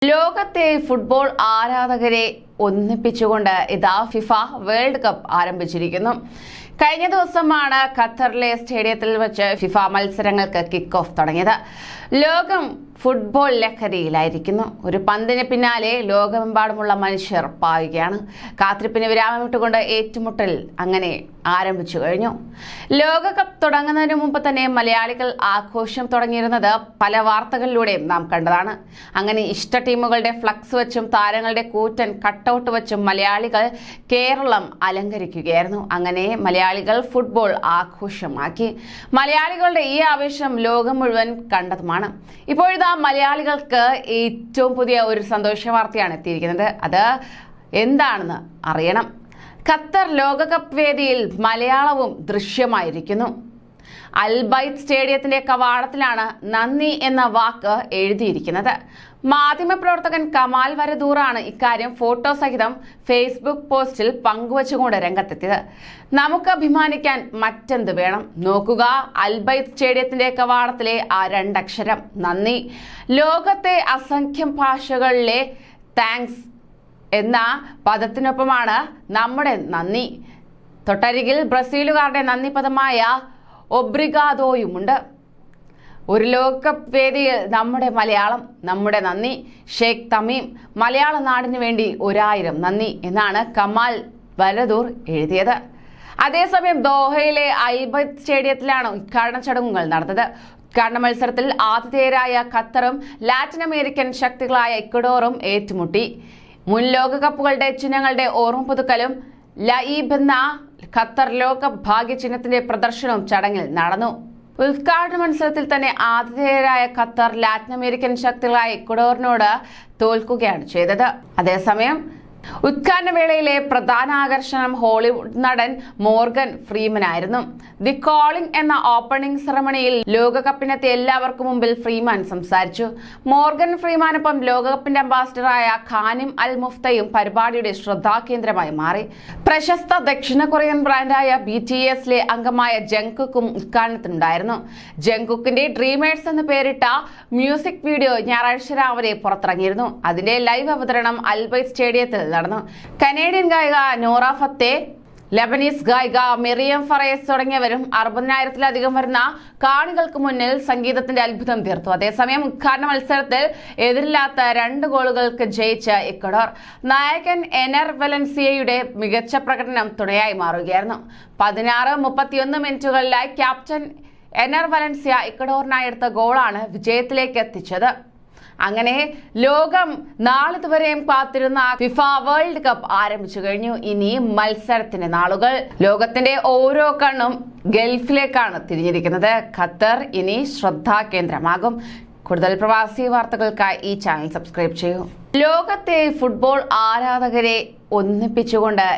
ലോകത്തെ ഫുട്ബോൾ ആരാധകരെ ഒന്നിപ്പിച്ചുകൊണ്ട് ഇതാ ഫിഫ വേൾഡ് കപ്പ് ആരംഭിച്ചിരിക്കുന്നു. കഴിഞ്ഞ ദിവസമാണ് ഖത്തറിലെ സ്റ്റേഡിയത്തിൽ വെച്ച് ഫിഫ മത്സരങ്ങൾക്ക് കിക്ക് ഓഫ് തുടങ്ങിയത്. ലോകം ഫുട്ബോൾ ലഹരിയിലായിരിക്കുന്നു. ഒരു പന്തിന് പിന്നാലെ ലോകമെമ്പാടുമുള്ള മനുഷ്യർ പായുകയാണ്. കാത്തിരിപ്പിന് വിരാമമിട്ടുകൊണ്ട് ഏറ്റുമുട്ടൽ അങ്ങനെ ആരംഭിച്ചു കഴിഞ്ഞു. ലോകകപ്പ് തുടങ്ങുന്നതിന് മുമ്പ് തന്നെ മലയാളികൾ ആഘോഷം തുടങ്ങിയിരുന്നത് പല വാർത്തകളിലൂടെയും നാം കണ്ടതാണ്. അങ്ങനെ ഇഷ്ട ടീമുകളുടെ ഫ്ലക്സ് വെച്ചും താരങ്ങളുടെ കൂറ്റൻ കട്ടൗട്ട് വെച്ചും മലയാളികൾ കേരളം അലങ്കരിക്കുകയായിരുന്നു. അങ്ങനെ മലയാളികൾ ഫുട്ബോൾ ആഘോഷമാക്കി. മലയാളികളുടെ ഈ ആവേശം ലോകം മുഴുവൻ കണ്ടതുമാണ്. ഇപ്പോഴിതാ മലയാളികൾക്ക് ഏറ്റവും പുതിയ ഒരു സന്തോഷ വാർത്തയാണ് എത്തിയിരിക്കുന്നത്. അത് എന്താണെന്ന് അറിയണം. ഖത്തർ ലോകകപ്പ് വേദിയിൽ മലയാളവും ദൃശ്യമായിരിക്കുന്നു. അൽബൈത്ത് സ്റ്റേഡിയത്തിന്റെ കവാടത്തിലാണ് നന്ദി എന്ന വാക്ക് എഴുതിയിരിക്കുന്നത്. മാധ്യമപ്രവർത്തകൻ കമാൽ വരദൂറാണ് ഇക്കാര്യം ഫോട്ടോ സഹിതം ഫേസ്ബുക്ക് പോസ്റ്റിൽ പങ്കുവച്ചുകൊണ്ട് രംഗത്തെത്തിയത്. നമുക്ക് അഭിമാനിക്കാൻ മറ്റെന്ത് വേണം? നോക്കുക, അൽബൈത്ത് സ്റ്റേഡിയത്തിന്റെ കവാടത്തിലെ ആ രണ്ടക്ഷരം നന്ദി. ലോകത്തെ അസംഖ്യം ഭാഷകളിലെ താങ്ക്സ് എന്ന പദത്തിനൊപ്പമാണ് നമ്മുടെ നന്ദി. തൊട്ടരികിൽ ബ്രസീലുകാരുടെ നന്ദി പദമായ ഒബ്രിഗാദോയുമുണ്ട്. ഒരു ലോകകപ്പ് വേദിയിൽ നമ്മുടെ മലയാളം, നമ്മുടെ നന്ദി. ഷെയ്ഖ് തമീം, മലയാള നാടിന് വേണ്ടി 1000 നന്ദി എന്നാണ് കമാൽ വരദൂർ എഴുതിയത്. അതേസമയം ദോഹയിലെ അൽബൈത്ത് സ്റ്റേഡിയത്തിലാണ് ഉദ്ഘാടന ചടങ്ങുകൾ നടന്നത്. ഉദ്ഘാടന മത്സരത്തിൽ ആതിഥേയരായ ഖത്തറും ലാറ്റിൻ അമേരിക്കൻ ശക്തികളായ ഇക്വഡോറും ഏറ്റുമുട്ടി. മുൻ ലോകകപ്പുകളുടെ ചിഹ്നങ്ങളുടെ ഓർമ്മ പുതുക്കലും ലഈബ് എന്ന ഖത്തർ ലോകകപ്പ് ഭാഗ്യചിഹ്നത്തിന്റെ പ്രദർശനവും ചടങ്ങിൽ നടന്നു. ഉദ്ഘാടന മത്സരത്തിൽ തന്നെ ആതിഥേയരായ ഖത്തർ ലാറ്റിൻ അമേരിക്കൻ ശക്തികളായ ഇക്വഡോറിനോട് തോൽക്കുകയാണ് ചെയ്തത്. അതേസമയം ഉദ്ഘാടന വേളയിലെ പ്രധാന ആകർഷണം ഹോളിവുഡ് നടൻ മോർഗൻ ഫ്രീമൻ ആയിരുന്നു. ദി കോളിംഗ് എന്ന ഓപ്പണിംഗ് സെറമണിയിൽ ലോകകപ്പിനെത്തിയ എല്ലാവർക്കും മുമ്പിൽ ഫ്രീമാൻ സംസാരിച്ചു. മോർഗൻ ഫ്രീമാനൊപ്പം ലോകകപ്പിന്റെ അംബാസിഡറായ ഖാനിം അൽ മുഫ്തയും പരിപാടിയുടെ ശ്രദ്ധാകേന്ദ്രമായി മാറി. പ്രശസ്ത ദക്ഷിണ കൊറിയൻ ബ്രാൻഡായ BTSലെ അംഗമായ ജങ്കുക്കും ഉദ്ഘാടനത്തിനുണ്ടായിരുന്നു. ജങ്കുക്കിന്റെ ഡ്രീമേഴ്സ് എന്ന് പേരിട്ട മ്യൂസിക് വീഡിയോ ഞായറാഴ്ച രാവിലെ പുറത്തിറങ്ങിയിരുന്നു. അതിന്റെ ലൈവ് അവതരണം അൽബൈത്ത് സ്റ്റേഡിയത്തിൽ നടന്നു. കനേഡിയൻ ഗായിക നോറ ഫത്തേ, ലെബനീസ് ഗായിക മിറിയം ഫറേസ് തുടങ്ങിയവരും 60,000-ത്തിലധികം വരുന്ന കാണികൾക്ക് മുന്നിൽ സംഗീതത്തിന്റെ അത്ഭുതം തീർത്തു. അതേസമയം ഉദ്ഘാടന മത്സരത്തിൽ എതിരില്ലാത്ത 2 ഗോളുകൾക്ക് ജയിച്ച ഇക്വഡോർ നായകൻ എനർ വലൻസിയയുടെ മികച്ച പ്രകടനം തുണയായി മാറുകയായിരുന്നു. 16-31 മിനിറ്റുകളിലായി ക്യാപ്റ്റൻ എനർ വലൻസിയ ഇക്വഡോറിനായി എടുത്ത ഗോളാണ് വിജയത്തിലേക്ക് എത്തിച്ചത്. അങ്ങനെ ലോകം നാളിതുവരെയും കാത്തിരുന്ന ഫിഫ വേൾഡ് കപ്പ് ആരംഭിച്ചു കഴിഞ്ഞു. ഇനി മത്സരത്തിന്റെ നാളുകൾ. ലോകത്തിന്റെ ഓരോ കണ്ണും ഗൾഫിലേക്കാണ് തിരിഞ്ഞിരിക്കുന്നത്. ഖത്തർ ഇനി ശ്രദ്ധാകേന്ദ്രമാകും. കൂടുതൽ പ്രവാസി വാർത്തകൾക്കായി ഈ ചാനൽ സബ്സ്ക്രൈബ് ചെയ്യൂ. ലോകത്തെ ഫുട്ബോൾ ആരാധകരെ ഒന്നിപ്പിച്ചുകൊണ്ട്